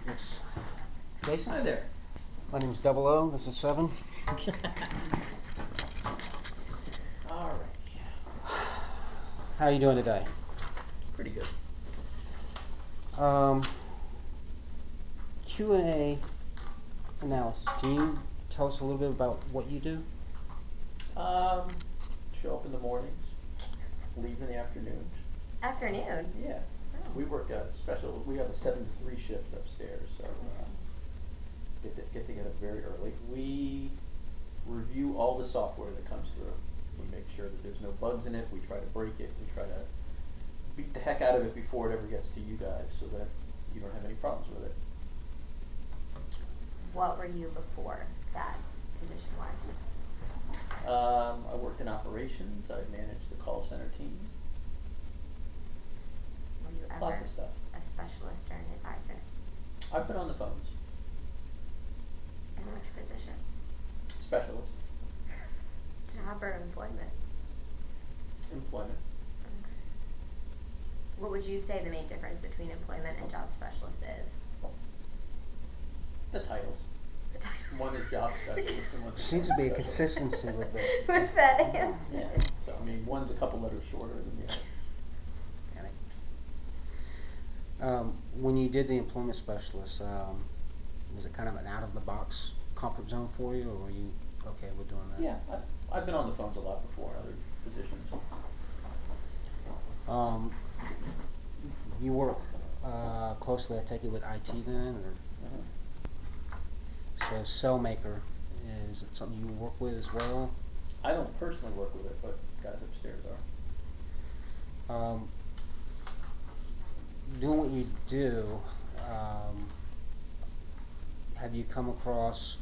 Yes. Jason? Hi there. My name's Double O. This is 7. All right. How are you doing today? Pretty good. Q&A analysis. Can you tell us a little bit about what you do? Show up in the mornings, leave in the afternoons. Afternoon? Yeah. Oh. We work a special, we have a 7 to 3 shift upstairs, so Nice. get to get up very early. We review all the software that comes through. We make sure that there's no bugs in it. We try to break it. We try to beat the heck out of it before it ever gets to you guys so that you don't have any problems with it. What were you before that, position-wise? I worked in operations. I managed the call center team. Were you ever Lots of stuff. a specialist or an advisor? I've been on the phones. In which position? Specialist. Job or employment? Employment. Okay. What would you say the main difference between employment and job specialist is? The titles. The title. One is job specialist and one's Seems to be a consistency with it. With that answer. Yeah, so I mean, one's a couple letters shorter than the other. When you did the employment specialist, was it kind of an out-of-the-box comfort zone for you, or were you okay with doing that? Yeah, I've been on the phones a lot before in other positions. You work closely, I take it, with IT then, or so cell maker, is it something you work with as well? I don't personally work with it, but guys upstairs are. Doing what you do, have you come across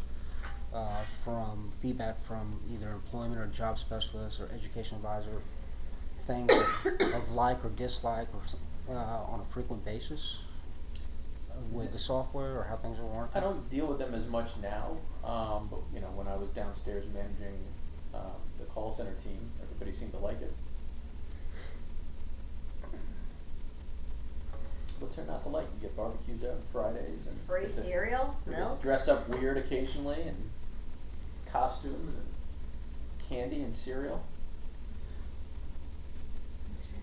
from feedback from either employment or job specialist or education advisor things of like or dislike or on a frequent basis with the software or how things are working? I don't deal with them as much now, but you know, when I was downstairs managing the call center team, everybody seemed to like it. What's there not to like? You get barbecues out on Fridays and Free get to- cereal, you get to milk. dress up weird occasionally and costumes and candy and cereal. That's true.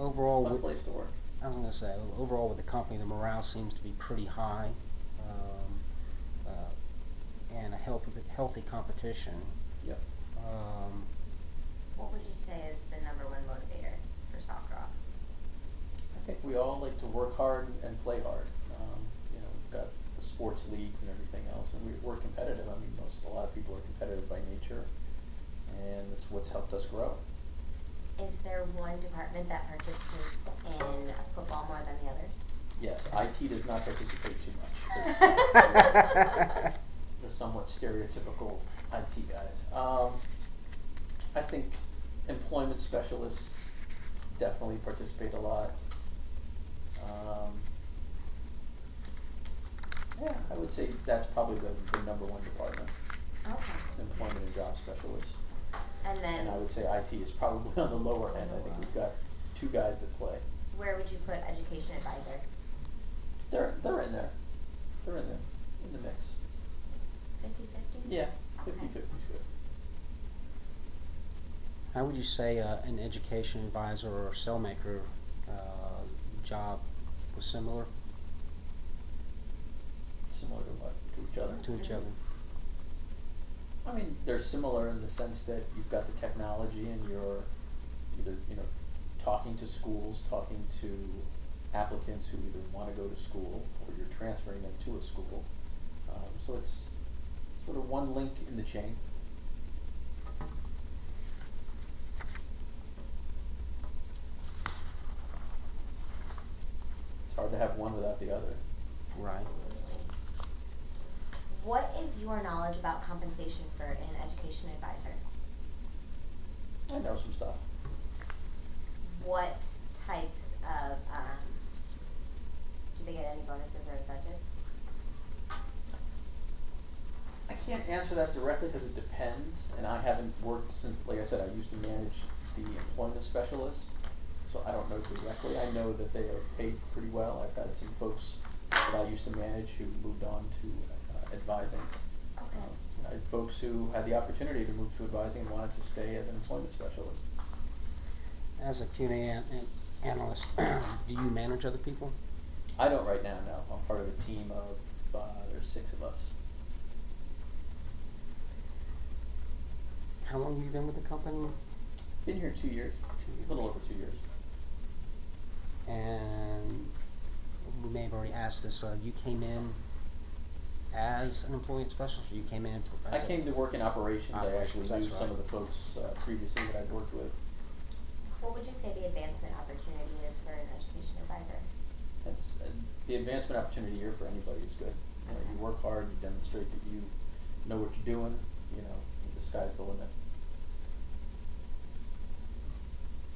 Overall, Fun with, place to work. I was going to say, overall with the company, the morale seems to be pretty high, and a healthy competition. Yep. What would you say is the #1 motivator for Sockrock? I think we all like to work hard and play hard. You know, we've got the sports leagues and everything else, and we're competitive. I mean, a lot of people are competitive by nature, and it's what's helped us grow. Is there one department that participates in football more than the others? Yes, IT does not participate too much. The somewhat stereotypical IT guys. I think employment specialists definitely participate a lot. Yeah, I would say that's probably the #1 department, Okay. employment and job specialists. And then And I would say IT is probably on the lower end. I think we've got 2 guys that play. where would you put education advisor? They're in there. They're in there, in the mix. 50-50? Yeah, Okay. 50-50 is good. How would you say an education advisor or cell maker job was similar Similar to what? To each other? to each other? I mean, they're similar in the sense that you've got the technology and you're either, you know, talking to schools, talking to applicants who either want to go to school or you're transferring them to a school. So it's sort of one link in the chain. It's hard to have one without the other. Right. What is your knowledge about compensation for an education advisor? I know some stuff. What types of, do they get any bonuses or incentives? I can't answer that directly because it depends, and I haven't worked since, like I said, I used to manage the employment specialist, so I don't know directly. I know that they are paid pretty well. I've had some folks that I used to manage who moved on to advising. Okay. I had folks who had the opportunity to move to advising and wanted to stay as an employment specialist. As a Q&A analyst, do you manage other people? I don't right now, no. I'm part of a team of, there's 6 of us. How long have you been with the company? Been here 2 years, 2 years. a little over 2 years. And we may have already asked this, you came in as an employment specialist, or you came in I came to work in operations. I actually Operations, knew that's some of right. the folks previously that I'd worked with. What would you say the advancement opportunity is for an education advisor? The advancement opportunity here for anybody is good. You know, you work hard, you demonstrate that you know what you're doing, you know, the sky's the limit.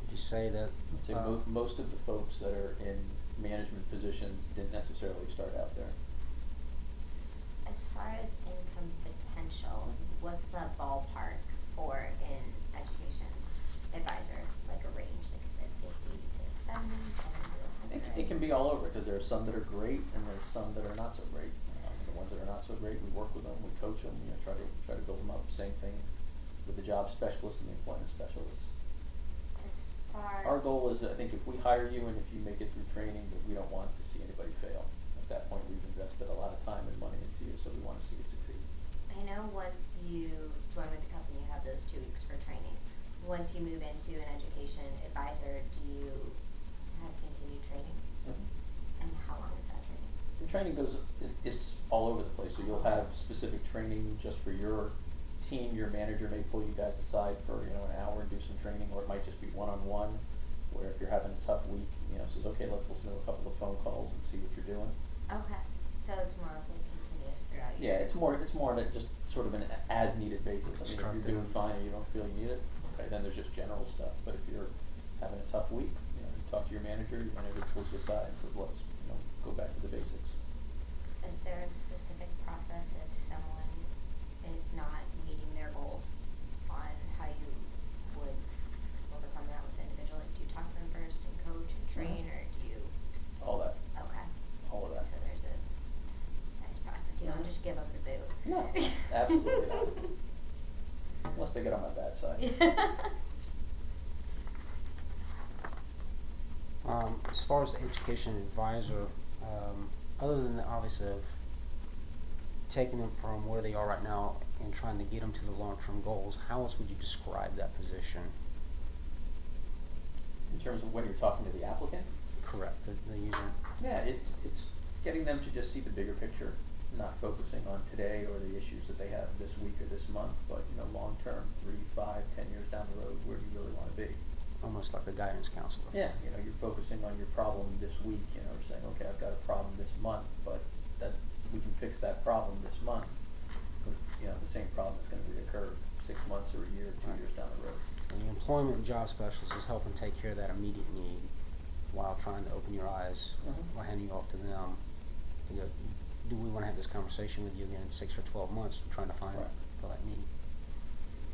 Would you say that, I'd say most of the folks that are in management positions didn't necessarily start out there. As far as income potential, what's the ballpark for an education advisor? Like a range, like I said, 50 to 70, 70 to 100? It can be all over, because there are some that are great and there's some that are not so great. The ones that are not so great, we work with them, we coach them, you know, try to build them up. Same thing with the job specialists and the employment specialists. As far Our goal is, I think, if we hire you and if you make it through training, that we don't want to see anybody fail. At that point, we've invested a lot of time and money into you, so we want to see you succeed. I know once you join with the company, you have those 2 weeks for training. Once you move into an education advisor, do you have continued training? Mm-hmm. And how long is that training? The training it's all over the place, so you'll have specific training just for your team. Your manager may pull you guys aside for, you know, an hour and do some training, or it might just be one-on-one, where if you're having a tough week, you know, says, okay, let's listen to a couple of phone calls and see what you're doing. Okay, so it's more of like continuous throughout your. Yeah, it's more on a just sort of an as-needed basis. I mean, if Structured. you're doing fine and you don't feel you need it, okay, then there's just general stuff. But if you're having a tough week, you know, you talk to your manager pulls you aside and says, let's, you know, go back to the basics. Is there a specific process if someone is not meeting their goals on how you would overcome that with the individual? Like, do you talk to them first and coach and train, or do you? All that. Okay. All of that. So there's a nice process. You don't just give them the boot. No, absolutely not. Unless they get on my bad side. as far as the education advisor, other than the obvious of taking them from where they are right now and trying to get them to the long-term goals, how else would you describe that position? In terms of when you're talking to the applicant? Correct, the user. Yeah, it's getting them to just see the bigger picture, not focusing on today or the issues that they have this week or this month, but, you know, long term, 3, 5, 10 years down the road, where do you really want to be? Almost like a guidance counselor. Yeah, you know, you're focusing on your problem this week, you know, saying, okay, I've got a problem this month, but that we can fix that problem this month. But, you know, the same problem is going to reoccur 6 months or a year, 2 years down the road. And the employment and job specialist is helping take care of that immediate need while trying to open your eyes, Mhm. while handing you off to them. You go, do we want to have this conversation with you again in 6 or 12 months, trying to fill that need?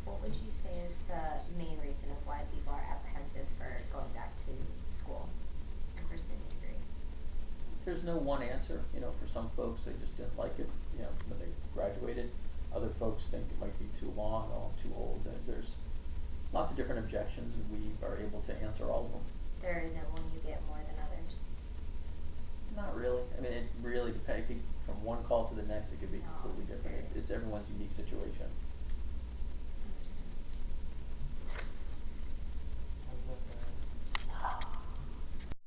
What would you say is the main reason of why people are apprehensive for going back to school and pursuing a degree? There's no one answer. You know, for some folks, they just didn't like it, you know, when they graduated. Other folks think it might be too long, oh, I'm too old. There's lots of different objections, and we are able to answer all of them. There isn't one you get more than others? Not really. I mean, it really depends. From one call to the next, it could be No, completely different. there is. It's everyone's unique situation.